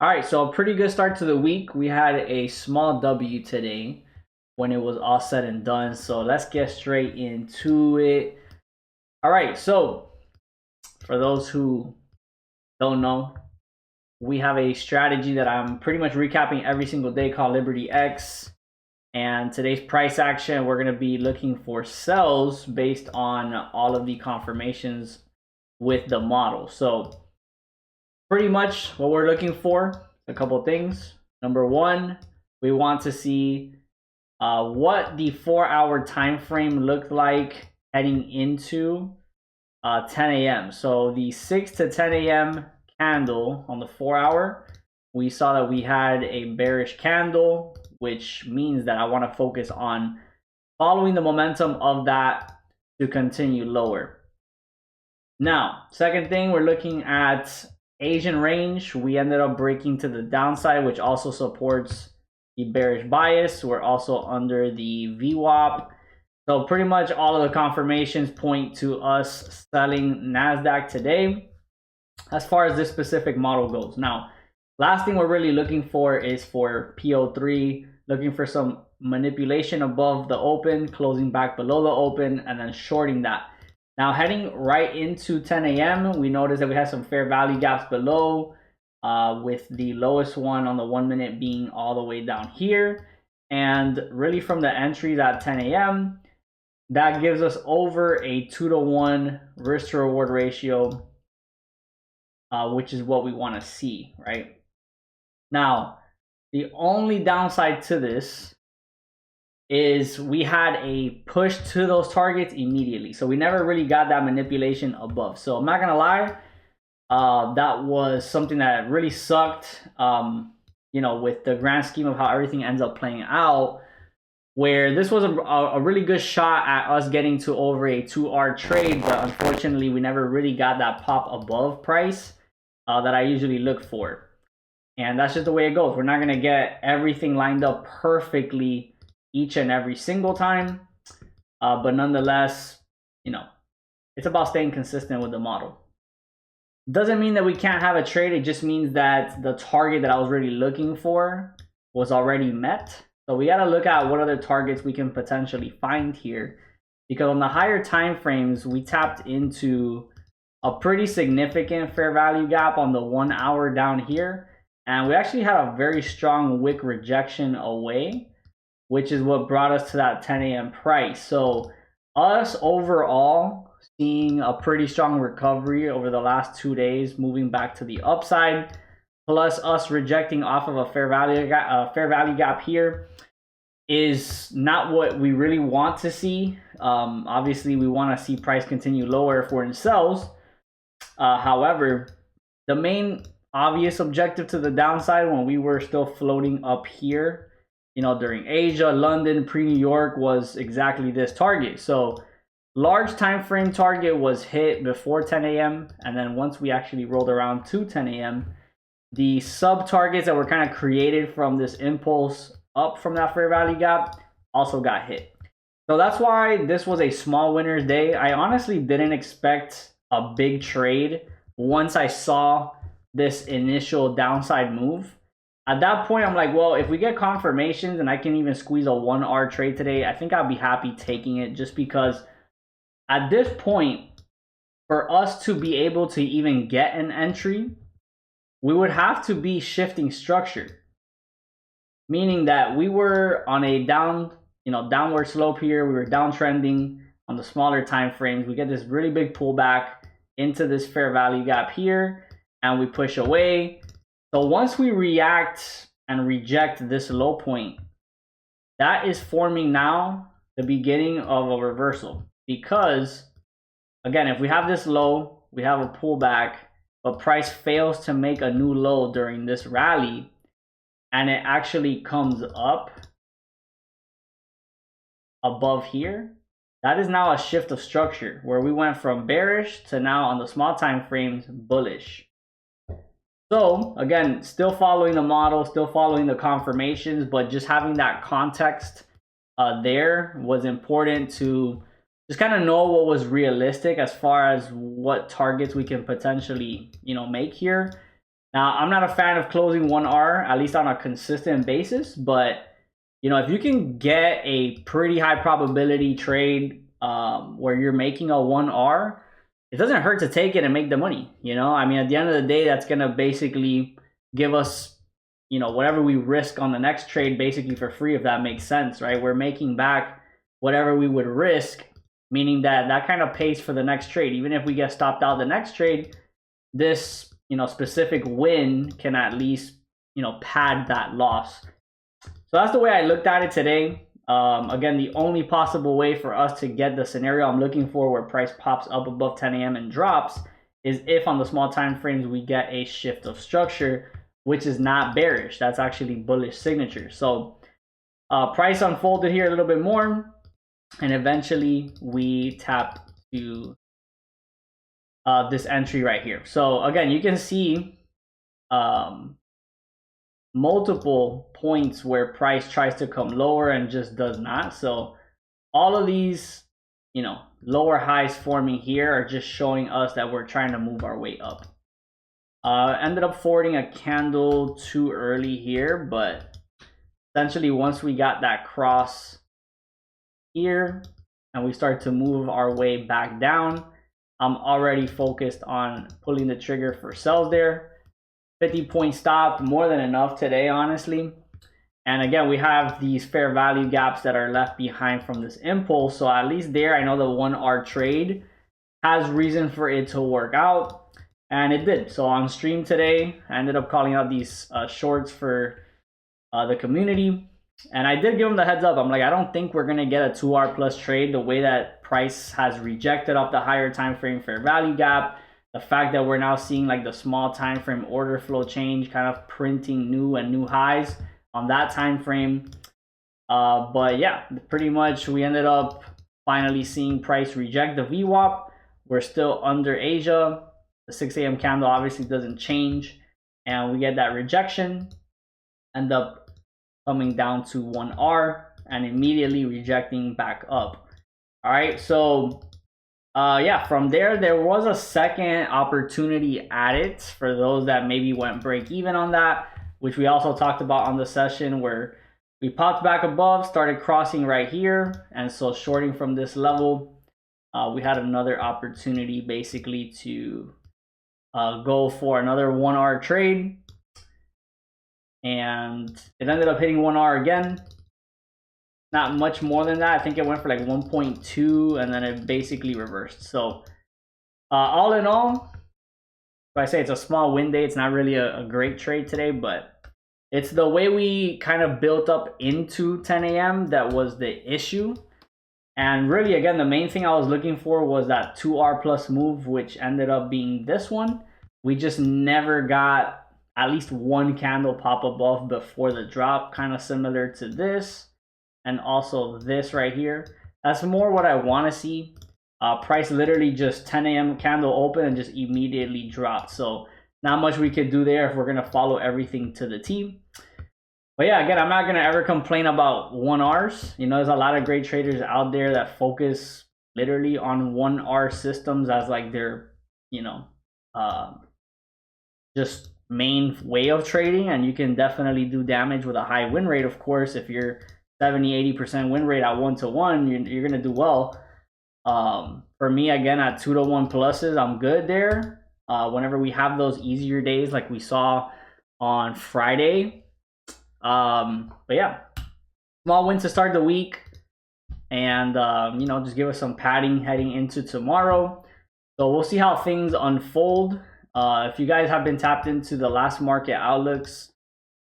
All right, so a pretty good start to the week. We had a small W today when it was all said and done. So let's get straight into it. All right, so for those who don't know, we have a strategy that I'm pretty much recapping every single day called Liberty X. And today's price action, we're going to be looking for sells based on all of the confirmations with the model. So pretty much what we're looking for, a couple things. Number one, we want to see what the 4-hour time frame looked like heading into 10 a.m. So the 6 to 10 a.m. candle on the 4-hour, we saw that we had a bearish candle, which means that I want to focus on following the momentum of that to continue lower. Now, second thing, we're looking at Asian range. We ended up breaking to the downside, which also supports the bearish bias. We're also under the VWAP. So pretty much all of the confirmations point to us selling NASDAQ today as far as this specific model goes. Now, last thing we're really looking for is for PO3, looking for some manipulation above the open, closing back below the open, and then shorting that. Now, heading right into 10 a.m., we noticed that we had some fair value gaps below, with the lowest one on the 1 minute being all the way down here. And really from the entries at 10 a.m., that gives us over a 2-to-1 risk to reward ratio, which is what we want to see, right? Now, the only downside to this is we had a push to those targets immediately. So we never really got that manipulation above. So I'm not going to lie, that was something that really sucked, with the grand scheme of how everything ends up playing out, where this was a really good shot at us getting to over a 2R trade, but unfortunately we never really got that pop above price that I usually look for. And that's just the way it goes. We're not going to get everything lined up perfectly each and every single time, but nonetheless, it's about staying consistent with the model. Doesn't mean that we can't have a trade. It just means that the target that I was really looking for was already met. So we got to look at what other targets we can potentially find here, because on the higher time frames, we tapped into a pretty significant fair value gap on the 1 hour down here, and we actually had a very strong wick rejection away, which is what brought us to that 10 a.m. price. So us overall seeing a pretty strong recovery over the last 2 days, moving back to the upside, plus us rejecting off of a fair value gap here is not what we really want to see. Obviously, we want to see price continue lower if we're in sells. However, the main obvious objective to the downside when we were still floating up here, during Asia, London, pre-New York, was exactly this target. So large time frame target was hit before 10 a.m. And then once we actually rolled around to 10 a.m., the sub targets that were kind of created from this impulse up from that fair value gap also got hit. So that's why this was a small winner's day. I honestly didn't expect a big trade once I saw this initial downside move. At that point, I'm like, well, if we get confirmations and I can even squeeze a 1R trade today, I think I'll be happy taking it, just because at this point, for us to be able to even get an entry, we would have to be shifting structure, meaning that we were on a downward slope here. We were downtrending on the smaller time frames. We get this really big pullback into this fair value gap here, and we push away. So once we react and reject this low point, that is forming now the beginning of a reversal. Because, again, if we have this low, we have a pullback, but price fails to make a new low during this rally, and it actually comes up above here, that is now a shift of structure where we went from bearish to now on the small time frames bullish. So again, still following the model, still following the confirmations, but just having that context there was important to just kind of know what was realistic as far as what targets we can potentially make here. Now, I'm not a fan of closing 1R, at least on a consistent basis, but if you can get a pretty high probability trade where you're making a 1R, it doesn't hurt to take it and make the money. I mean, at the end of the day, that's going to basically give us, whatever we risk on the next trade basically for free, if that makes sense, right? We're making back whatever we would risk, meaning that kind of pays for the next trade. Even if we get stopped out the next trade, this specific win can at least pad that loss. So that's the way I looked at it today. Again, the only possible way for us to get the scenario I'm looking for where price pops up above 10 a.m. and drops is if on the small time frames we get a shift of structure, which is not bearish. That's actually bullish signature. So price unfolded here a little bit more, and eventually we tap to this entry right here. So again, you can see multiple points where price tries to come lower and just does not. So all of these lower highs forming here are just showing us that we're trying to move our way up. Ended up forwarding a candle too early here, but essentially once we got that cross here and we start to move our way back down, I'm already focused on pulling the trigger for sells there. 50-point stop, more than enough today, honestly. And again, we have these fair value gaps that are left behind from this impulse. So at least there, I know the 1R trade has reason for it to work out, and it did. So on stream today, I ended up calling out these shorts for the community. And I did give them the heads up. I'm like, I don't think we're going to get a 2R plus trade the way that price has rejected off the higher time frame fair value gap. The fact that we're now seeing like the small time frame order flow change, kind of printing new highs on that time frame. But yeah, pretty much we ended up finally seeing price reject the VWAP. We're still under Asia. The 6 a.m. candle obviously doesn't change, and we get that rejection, end up coming down to 1R and immediately rejecting back up. All right, so yeah, from there was a second opportunity added for those that maybe went break even on that, which we also talked about on the session, where we popped back above, started crossing right here, and so shorting from this level, we had another opportunity basically to go for another 1R trade, and it ended up hitting 1R again. Not much more than that. I think it went for like 1.2 and then it basically reversed. So all in all, if I say it's a small win day, it's not really a great trade today, but it's the way we kind of built up into 10 a.m. that was the issue. And really, again, the main thing I was looking for was that 2R plus move, which ended up being this one. We just never got at least one candle pop above before the drop, kind of similar to this. And also this right here. That's more what I want to see. Price literally just 10 a.m. candle open and just immediately dropped. So not much we could do there if we're going to follow everything to the T. But yeah, again, I'm not going to ever complain about 1Rs. There's a lot of great traders out there that focus literally on 1R systems as like their, just main way of trading. And you can definitely do damage with a high win rate, of course. If you're 70-80% win rate at 1-to-1, you're gonna do well. For me, again, at 2-to-1 pluses, I'm good there. Whenever we have those easier days like we saw on Friday. But yeah, small win to start the week, and just give us some padding heading into tomorrow. So we'll see how things unfold. If you guys have been tapped into the last market outlooks,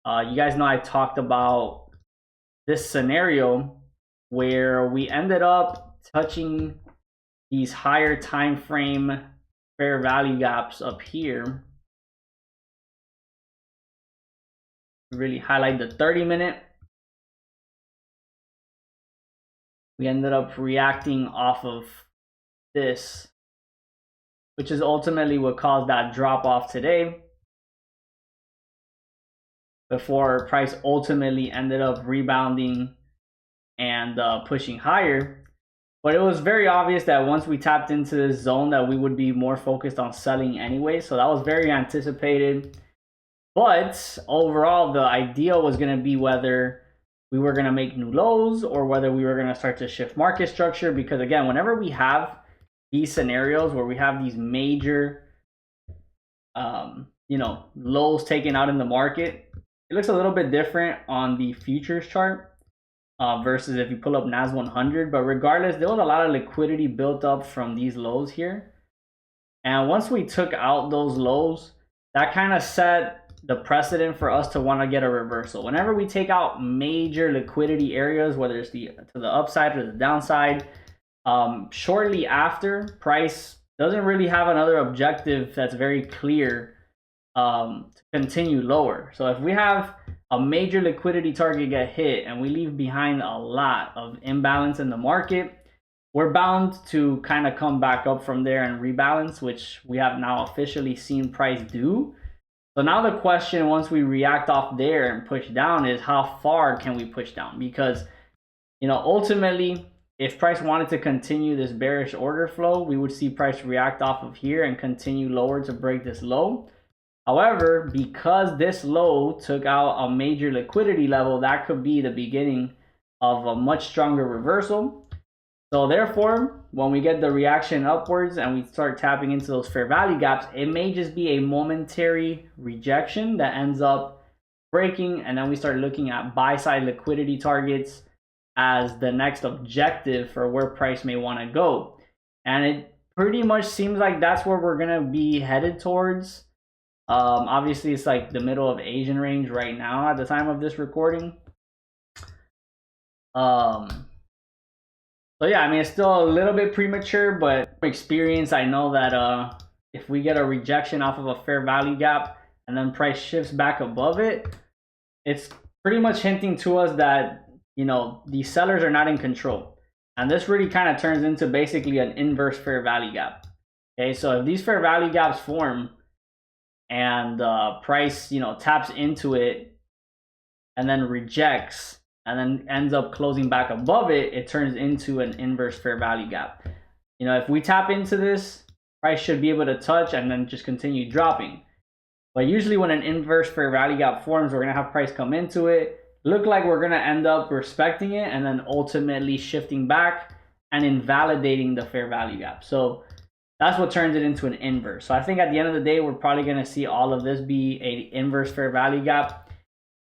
you guys know I talked about this scenario where we ended up touching these higher time frame fair value gaps up here. Really highlight the 30-minute. We ended up reacting off of this, which is ultimately what caused that drop off today, before price ultimately ended up rebounding and pushing higher. But it was very obvious that once we tapped into this zone that we would be more focused on selling anyway. So that was very anticipated. But overall, the idea was going to be whether we were going to make new lows or whether we were going to start to shift market structure. Because again, whenever we have these scenarios where we have these major, lows taken out in the market, it looks a little bit different on the futures chart versus if you pull up NAS 100. But regardless, there was a lot of liquidity built up from these lows here. And once we took out those lows, that kind of set the precedent for us to want to get a reversal. Whenever we take out major liquidity areas, whether it's to the upside or the downside, shortly after, price doesn't really have another objective that's very clear to continue lower. So if we have a major liquidity target get hit and we leave behind a lot of imbalance in the market, we're bound to kind of come back up from there and rebalance, which we have now officially seen price do. So now the question, once we react off there and push down, is how far can we push down? Because, ultimately, if price wanted to continue this bearish order flow, we would see price react off of here and continue lower to break this low. However, because this low took out a major liquidity level, that could be the beginning of a much stronger reversal. So therefore, when we get the reaction upwards and we start tapping into those fair value gaps, it may just be a momentary rejection that ends up breaking, and then we start looking at buy side liquidity targets as the next objective for where price may want to go. And it pretty much seems like that's where we're going to be headed towards. Obviously, it's like the middle of Asian range right now at the time of this recording. So yeah, I mean, it's still a little bit premature, but from experience, I know that if we get a rejection off of a fair value gap and then price shifts back above it, it's pretty much hinting to us that, the sellers are not in control. And this really kind of turns into basically an inverse fair value gap. Okay, so if these fair value gaps form and price, taps into it and then rejects, and then ends up closing back above it, it turns into an inverse fair value gap. If we tap into this, price should be able to touch and then just continue dropping. But usually when an inverse fair value gap forms, we're going to have price come into it, look like we're going to end up respecting it, and then ultimately shifting back and invalidating the fair value gap. So that's what turns it into an inverse. So I think at the end of the day, we're probably going to see all of this be an inverse fair value gap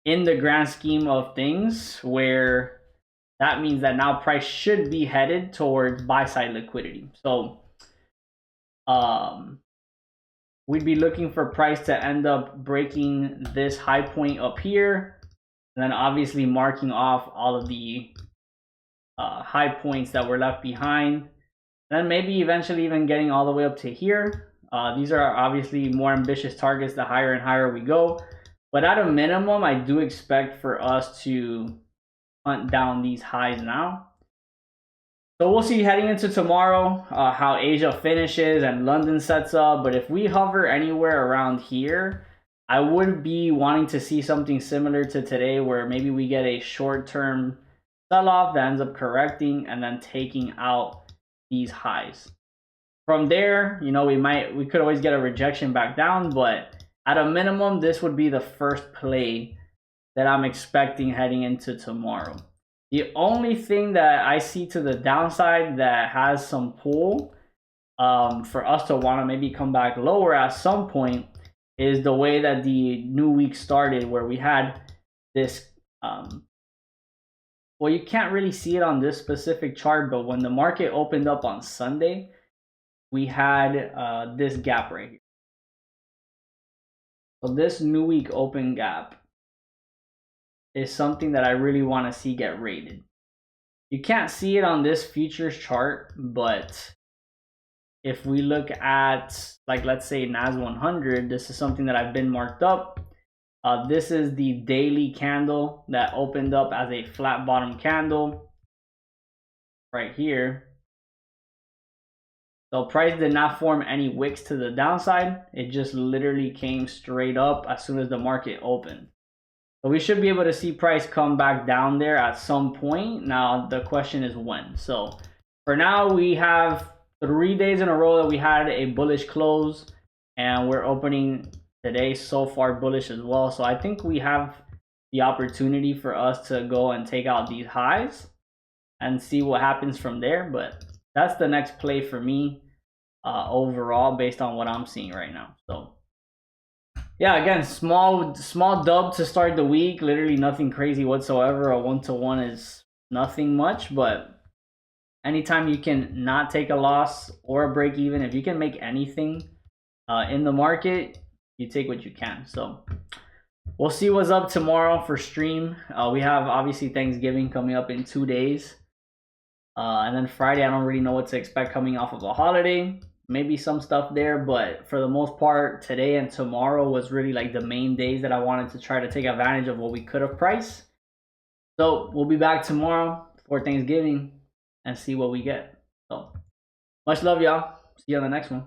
in the grand scheme of things, where that means that now price should be headed towards buy side liquidity. So we'd be looking for price to end up breaking this high point up here, and then obviously marking off all of the high points that were left behind, and then maybe eventually even getting all the way up to here. These are obviously more ambitious targets the higher and higher we go. But at a minimum, I do expect for us to hunt down these highs now. So we'll see heading into tomorrow how Asia finishes and London sets up. But if we hover anywhere around here, I would be wanting to see something similar to today, where maybe we get a short-term sell-off that ends up correcting and then taking out these highs. From there, we could always get a rejection back down, but at a minimum, this would be the first play that I'm expecting heading into tomorrow. The only thing that I see to the downside that has some pull for us to want to maybe come back lower at some point is the way that the new week started, where we had this, well, you can't really see it on this specific chart, but when the market opened up on Sunday, we had this gap right here. So this new week open gap is something that I really want to see get rated. You can't see it on this futures chart, but if we look at, like, let's say NAS 100, this is something that I've been marked up. This is the daily candle that opened up as a flat bottom candle right here. So price did not form any wicks to the downside. It just literally came straight up as soon as the market opened. So we should be able to see price come back down there at some point. Now the question is when. So for now, we have 3 days in a row that we had a bullish close, and we're opening Today so far bullish as well. So I think we have the opportunity for us to go and take out these highs and see what happens from there. But that's the next play for me overall based on what I'm seeing right now. So yeah, again, small dub to start the week. Literally nothing crazy whatsoever. A 1-to-1 is nothing much, but anytime you can not take a loss or a break even, if you can make anything in the market, you take what you can. So we'll see what's up tomorrow for stream. We have obviously Thanksgiving coming up in 2 days. And then Friday, I don't really know what to expect coming off of a holiday. Maybe some stuff there, but for the most part, today and tomorrow was really like the main days that I wanted to try to take advantage of what we could have priced. So we'll be back tomorrow for Thanksgiving and see what we get. So much love, y'all. See you on the next one.